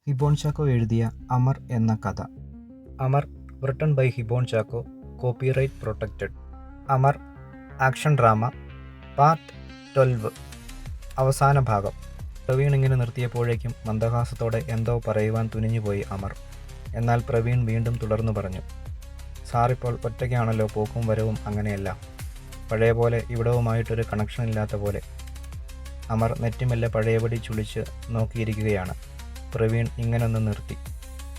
ഹിബോൺ ചാക്കോ എഴുതിയ അമർ എന്ന കഥ. Amar written by Hibon Chacko, copyright protected. Amar action drama part 12. അവസാന ഭാഗം. പ്രവീൺ ഇങ്ങനെ നിർത്തിയപ്പോഴേക്കും മന്ദഹാസത്തോടെ എന്തോ പറയുവാൻ തുനിഞ്ഞുപോയി അമർ. എന്നാൽ പ്രവീൺ വീണ്ടും തുടർന്നു പറഞ്ഞു, സാറിപ്പോൾ ഒറ്റയ്ക്കാണല്ലോ, പോക്കും വരവും അങ്ങനെയല്ല, പഴയ പോലെ ഇവിടവുമായിട്ടൊരു കണക്ഷൻ ഇല്ലാത്ത പോലെ. അമർ നെറ്റിമെല്ലെ പഴയപടി ചുളിച്ച് നോക്കിയിരിക്കുകയാണ്. പ്രവീൺ ഇങ്ങനൊന്ന് നിർത്തി.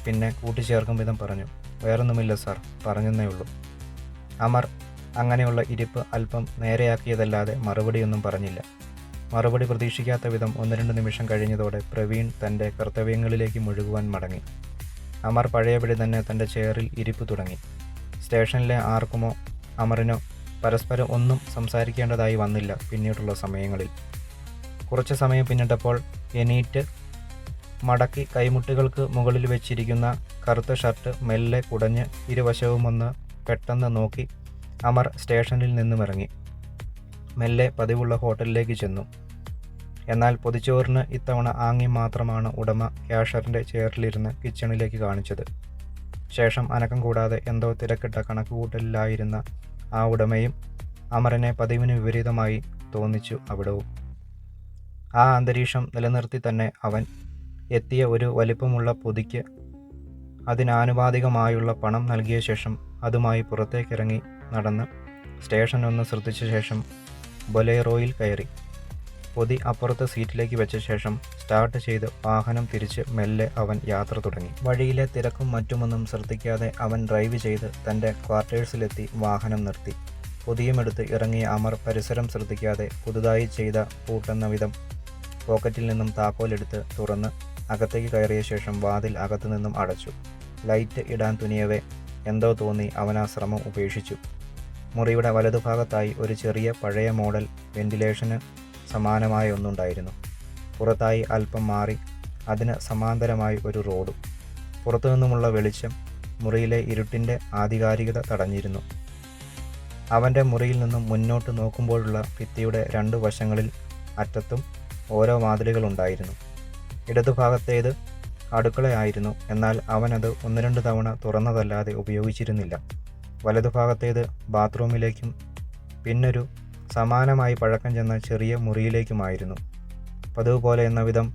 പിന്നെ കൂട്ടിച്ചേർക്കും വിധം പറഞ്ഞു, വേറൊന്നുമില്ല സാർ, പറഞ്ഞെന്നേ ഉള്ളൂ. അമർ അങ്ങനെയുള്ള ഇരിപ്പ് അല്പം നേരെയാക്കിയതല്ലാതെ മറുപടിയൊന്നും പറഞ്ഞില്ല. മറുപടി പ്രതീക്ഷിക്കാത്ത വിധം 1-2 നിമിഷം കഴിഞ്ഞതോടെ പ്രവീൺ തൻ്റെ കർത്തവ്യങ്ങളിലേക്ക് മുഴുകുവാൻ മടങ്ങി. അമർ പഴയപടി തന്നെ തൻ്റെ ചെയറിൽ ഇരിപ്പ് തുടങ്ങി. സ്റ്റേഷനിലെ ആർക്കുമോ അമറിനോ പരസ്പരം ഒന്നും സംസാരിക്കേണ്ടതായി വന്നില്ല. പിന്നീടുള്ള സമയങ്ങളിൽ കുറച്ച് സമയം പിന്നിട്ടപ്പോൾ എണീറ്റ് മടക്കി കൈമുട്ടുകൾക്ക് മുകളിൽ വെച്ചിരിക്കുന്ന കറുത്ത ഷർട്ട് മെല്ലെ കുടഞ്ഞ് ഇരുവശവുമൊന്ന് പെട്ടെന്ന് നോക്കി അമർ സ്റ്റേഷനിൽ നിന്നുമിറങ്ങി. മെല്ലെ പതിവുള്ള ഹോട്ടലിലേക്ക് ചെന്നു. എന്നാൽ പൊതിച്ചോറിന് ഇത്തവണ ആംഗ്യം മാത്രമാണ് ഉടമ ക്യാഷറിൻ്റെ ചെയറിലിരുന്ന് കിച്ചണിലേക്ക് കാണിച്ചത്. ശേഷം അനക്കം കൂടാതെ എന്തോ തിരക്കിട്ട കണക്കുകൂട്ടലിലായിരുന്ന ആ ഉടമയും അമറിനെ പതിവിന് വിപരീതമായി തോന്നിച്ചു അവിടവും. ആ അന്തരീക്ഷം നിലനിർത്തി തന്നെ അവൻ എത്തിയ ഒരു വലിപ്പമുള്ള പൊതിക്ക് അതിനാനുപാതികമായുള്ള പണം നൽകിയ ശേഷം അതുമായി പുറത്തേക്കിറങ്ങി നടന്ന് സ്റ്റേഷൻ ഒന്ന് ശ്രദ്ധിച്ച ശേഷം ബൊലേറോയിൽ കയറി. പൊതി അപ്പുറത്തെ സീറ്റിലേക്ക് വെച്ച ശേഷം സ്റ്റാർട്ട് ചെയ്ത് വാഹനം തിരിച്ച് മെല്ലെ അവൻ യാത്ര തുടങ്ങി. വഴിയിലെ തിരക്കും മറ്റുമൊന്നും ശ്രദ്ധിക്കാതെ അവൻ ഡ്രൈവ് ചെയ്ത് തൻ്റെ ക്വാർട്ടേഴ്സിലെത്തി വാഹനം നിർത്തി. പൊതിയുമെടുത്ത് ഇറങ്ങിയ അമർ പരിസരം ശ്രദ്ധിക്കാതെ പുതുതായി ചെയ്ത പൂട്ടെന്ന വിധം പോക്കറ്റിൽ നിന്നും താക്കോലെടുത്ത് തുറന്ന് അകത്തേക്ക് കയറിയ ശേഷം വാതിൽ അകത്തു നിന്നും അടച്ചു. ലൈറ്റ് ഇടാൻ തുനിയവേ എന്തോ തോന്നി അവൻ ആ ശ്രമം ഉപേക്ഷിച്ചു. മുറിയുടെ വലതുഭാഗത്തായി ഒരു ചെറിയ പഴയ മോഡൽ വെന്റിലേഷന് സമാനമായ ഒന്നുണ്ടായിരുന്നു. പുറത്തായി അല്പം മാറി അതിന് സമാന്തരമായി ഒരു റോഡും. പുറത്തു നിന്നുമുള്ള വെളിച്ചം മുറിയിലെ ഇരുട്ടിൻ്റെ ആധികാരികത തടഞ്ഞിരുന്നു. അവൻ്റെ മുറിയിൽ നിന്നും മുന്നോട്ട് നോക്കുമ്പോഴുള്ള ഭിത്തിയുടെ 2 വശങ്ങളിൽ അറ്റത്തും ഓരോ വാതിലുകളുണ്ടായിരുന്നു. ഇടതുഭാഗത്തേത് അടുക്കളയായിരുന്നു. എന്നാൽ അവനത് 1-2 തവണ തുറന്നതല്ലാതെ ഉപയോഗിച്ചിരുന്നില്ല. വലതുഭാഗത്തേത് ബാത്റൂമിലേക്കും പിന്നൊരു സമാനമായി പഴക്കം ചെന്ന ചെറിയ മുറിയിലേക്കുമായിരുന്നു. പതിവ് പോലെ എന്ന വിധം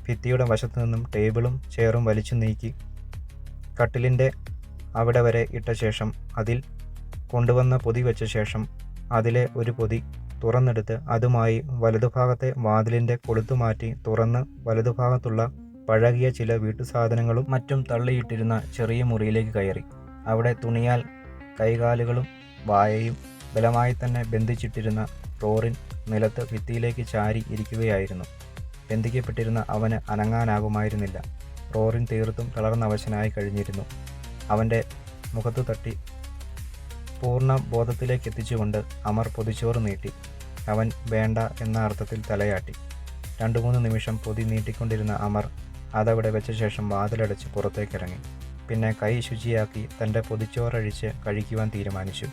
ഭിത്തിയുടെ വശത്തു നിന്നും ടേബിളും ചെയറും വലിച്ചു നീക്കി കട്ടിലിൻ്റെ അവിടെ വരെ ഇട്ട ശേഷം അതിൽ കൊണ്ടുവന്ന പൊതി വെച്ച ശേഷം അതിലെ ഒരു പൊതി തുറന്നെടുത്ത് അതുമായി വലതുഭാഗത്തെ വാതിലിൻ്റെ കൊളുത്തുമാറ്റി തുറന്ന് വലതുഭാഗത്തുള്ള പഴകിയ ചില വീട്ടുസാധനങ്ങളും മറ്റും തള്ളിയിട്ടിരുന്ന ചെറിയ മുറിയിലേക്ക് കയറി. അവിടെ തുണിയാൽ കൈകാലുകളും വായയും ബലമായി തന്നെ ബന്ധിച്ചിട്ടിരുന്ന റോറിൻ നിലത്ത് ഭിത്തിയിലേക്ക് ചാരി ഇരിക്കുകയായിരുന്നു. ബന്ധിക്കപ്പെട്ടിരുന്ന അവന് അനങ്ങാനാകുമായിരുന്നില്ല. റോറിൻ തീർത്തും തളർന്നവശനായി കഴിഞ്ഞിരുന്നു. അവൻ്റെ മുഖത്തു തട്ടി പൂർണ്ണ ബോധത്തിലേക്കെത്തിച്ചുകൊണ്ട് അമർ പൊതിച്ചോറ് നീട്ടി. അവൻ വേണ്ട എന്ന അർത്ഥത്തിൽ തലയാട്ടി. 2-3 നിമിഷം പൊതി നീട്ടിക്കൊണ്ടിരുന്ന അമർ അതവിടെ വെച്ച ശേഷം വാതിലടച്ച് പുറത്തേക്കിറങ്ങി. പിന്നെ കൈ ശുചിയാക്കി തൻ്റെ പൊതിച്ചോറഴിച്ച് കഴിക്കുവാൻ തീരുമാനിച്ചു.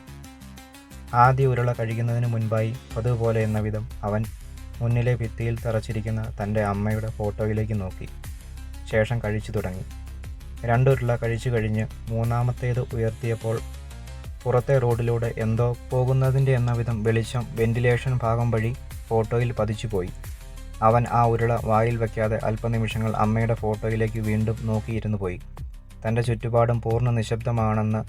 ആദ്യ ഉരുള കഴിക്കുന്നതിന് മുൻപായി പതുപോലെ എന്ന വിധം അവൻ മുന്നിലെ ഭിത്തിയിൽ തറച്ചിരിക്കുന്ന തൻ്റെ അമ്മയുടെ ഫോട്ടോയിലേക്ക് നോക്കി. ശേഷം കഴിച്ചു തുടങ്ങി. 2 ഉരുള കഴിച്ചു കഴിഞ്ഞ് 3-ാമത്തേത് ഉയർത്തിയപ്പോൾ പുറത്തെ റോഡിലൂടെ എന്തോ പോകുന്നതിൻ്റെ എന്ന വിധം വെളിച്ചം വെന്റിലേഷൻ ഭാഗം വഴി ഫോട്ടോയിൽ പതിച്ചുപോയി. അവൻ ആ ഉരുള വായിൽ വയ്ക്കാതെ അല്പനിമിഷങ്ങൾ അമ്മയുടെ ഫോട്ടോയിലേക്ക് വീണ്ടും നോക്കിയിരുന്നു പോയി. തൻ്റെ ചുറ്റുപാടും പൂർണ്ണ നിശബ്ദമാണെന്ന്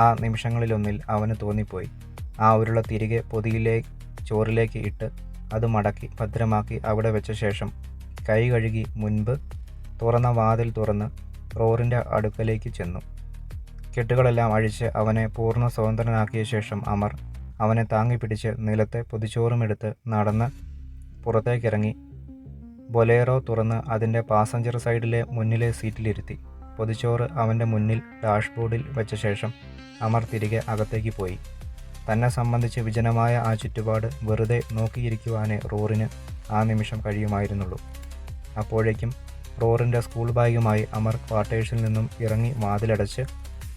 ആ നിമിഷങ്ങളിലൊന്നിൽ അവന് തോന്നിപ്പോയി. ആ ഉരുള തിരികെ പൊതിയിലെ ചോറിലേക്ക് ഇട്ട് അത് മടക്കി ഭദ്രമാക്കി അവിടെ വെച്ച ശേഷം കൈ കഴുകി മുൻപ് തുറന്ന വാതിൽ തുറന്ന് റോറിൻ്റെ അടുക്കലേക്ക് ചെന്നു. കെട്ടുകളെല്ലാം അഴിച്ച് അവനെ പൂർണ്ണ സ്വതന്ത്രനാക്കിയ ശേഷം അമർ അവനെ താങ്ങിപ്പിടിച്ച് നിലത്തെ പൊതിച്ചോറുമെടുത്ത് നടന്ന് പുറത്തേക്കിറങ്ങി ബൊലേറോ തുറന്ന് അതിൻ്റെ പാസഞ്ചർ സൈഡിലെ മുന്നിലെ സീറ്റിലിരുത്തി. പൊതിച്ചോറ് അവൻ്റെ മുന്നിൽ ഡാഷ്ബോർഡിൽ വെച്ച ശേഷം അമർ തിരികെ അകത്തേക്ക് പോയി. തന്നെ സംബന്ധിച്ച് വിജനമായ ആ ചുറ്റുപാട് വെറുതെ നോക്കിയിരിക്കുവാനേ റോറിന് ആ നിമിഷം കഴിയുമായിരുന്നുള്ളൂ. അപ്പോഴേക്കും റോറിൻ്റെ സ്കൂൾ ബാഗുമായി അമർ ക്വാർട്ടേഴ്സിൽ നിന്നും ഇറങ്ങി വാതിലടച്ച്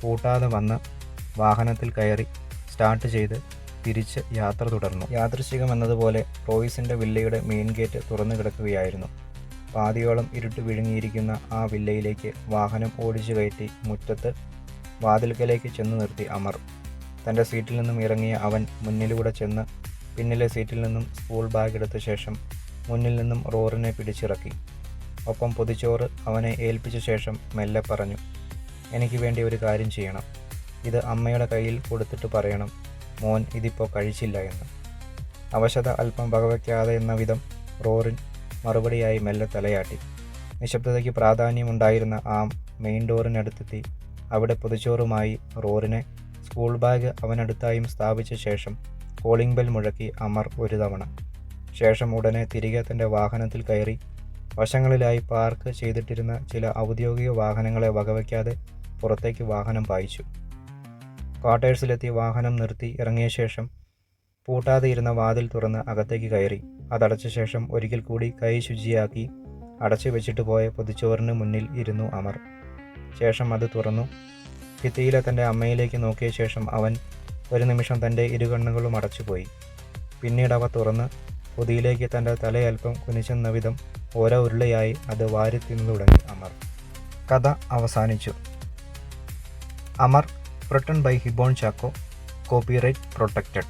പൂട്ടാതെ വന്ന് വാഹനത്തിൽ കയറി സ്റ്റാർട്ട് ചെയ്ത് തിരിച്ച് യാത്ര തുടർന്നു. യാദൃശ്ചികമെന്നതുപോലെ റോയ്സിൻ്റെ വില്ലയുടെ മെയിൻ ഗേറ്റ് തുറന്നു കിടക്കുകയായിരുന്നു. പാതിയോളം ഇരുട്ട് വിഴുങ്ങിയിരിക്കുന്ന ആ വില്ലയിലേക്ക് വാഹനം ഓടിച്ചു കയറ്റി മുറ്റത്ത് വാതിൽക്കലേക്ക് ചെന്ന് നിർത്തി അമർ. തൻ്റെ സീറ്റിൽ നിന്നും ഇറങ്ങിയ അവൻ മുന്നിലൂടെ ചെന്ന് പിന്നിലെ സീറ്റിൽ നിന്നും സ്കൂൾ ബാഗ് എടുത്ത ശേഷം മുന്നിൽ നിന്നും റോറിനെ പിടിച്ചിറക്കി. ഒപ്പം പൊതിച്ചോറ് അവനെ ഏൽപ്പിച്ച ശേഷം മെല്ലെ പറഞ്ഞു, എനിക്ക് വേണ്ടി ഒരു കാര്യം ചെയ്യണം. ഇത് അമ്മയുടെ കയ്യിൽ കൊടുത്തിട്ട് പറയണം, മോൻ ഇതിപ്പോൾ കഴിച്ചില്ല എന്ന്. അവശത അല്പം വകവയ്ക്കാതെ എന്ന വിധം റോറിൻ മറുപടിയായി മെല്ലെ തലയാട്ടി. നിശബ്ദതയ്ക്ക് പ്രാധാന്യമുണ്ടായിരുന്ന ആ മെയിൻ ഡോറിനടുത്തെത്തി അവിടെ പൊതിച്ചോറുമായി റോറിനെ സ്കൂൾ ബാഗ് അവനടുത്തായും സ്ഥാപിച്ച ശേഷം കോളിംഗ് ബെൽ മുഴക്കി അമർ ഒരു തവണ. ശേഷം ഉടനെ തിരികെ തൻ്റെ വാഹനത്തിൽ കയറി വശങ്ങളിലായി പാർക്ക് ചെയ്തിട്ടിരുന്ന ചില ഔദ്യോഗിക വാഹനങ്ങളെ വകവയ്ക്കാതെ പുറത്തേക്ക് വാഹനം പായിച്ചു. ക്വാർട്ടേഴ്സിലെത്തി വാഹനം നിർത്തി ഇറങ്ങിയ ശേഷം പൂട്ടാതെ ഇരുന്ന വാതിൽ തുറന്ന് അകത്തേക്ക് കയറി. അതടച്ച ശേഷം ഒരിക്കൽ കൂടി കൈ ശുചിയാക്കി അടച്ചു വെച്ചിട്ട് പോയ പൊതിച്ചോറിന് മുന്നിൽ ഇരുന്നു അമർ. ശേഷം അത് തുറന്നു. ഭിത്തിയിലെ തൻ്റെ അമ്മയിലേക്ക് നോക്കിയ ശേഷം അവൻ ഒരു നിമിഷം തൻ്റെ ഇരുകണ്ണുകളും അടച്ചുപോയി. പിന്നീട് അവ തുറന്ന് പൊതിയിലേക്ക് തൻ്റെ തലയൽപ്പം കുനിച്ചെന്ന വിധം ഓരോ ഉരുളയായി അത് വാരി തിന്നു തുടങ്ങി അമർ. കഥ അവസാനിച്ചു. Amar, written by Hibon Chacko, copyright protected.